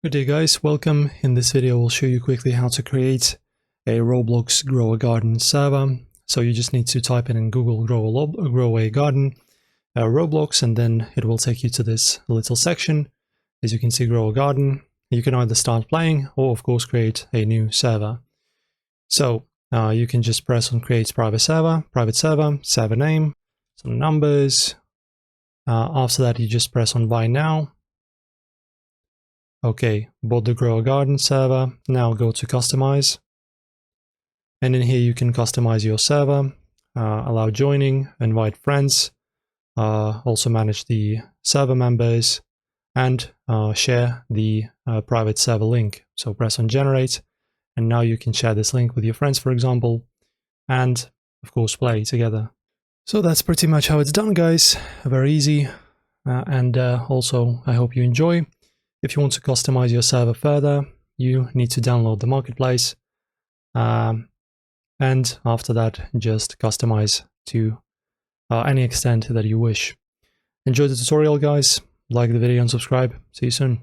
Good day guys, welcome. In this video we'll show you quickly how to create a Roblox Grow a Garden server. So you just need to type in Google Grow a Garden Roblox, and then it will take you to this little section. As you can see, Grow a Garden. You can either start playing or of course create a new server. So you can just press on create private server, server name, some numbers. After that you just press on buy now. Okay, bought the Grow a Garden server. Now go to customize. And in here you can customize your server, allow joining, invite friends, also manage the server members, and share the private server link. So press on generate, and now you can share this link with your friends, for example, and of course play together. So that's pretty much how it's done, guys. Very easy, and also I hope you enjoy. If you want to customize your server further, you need to download the marketplace, and after that just customize to any extent that you wish. Enjoy the tutorial, guys. Like the video and subscribe. See you soon.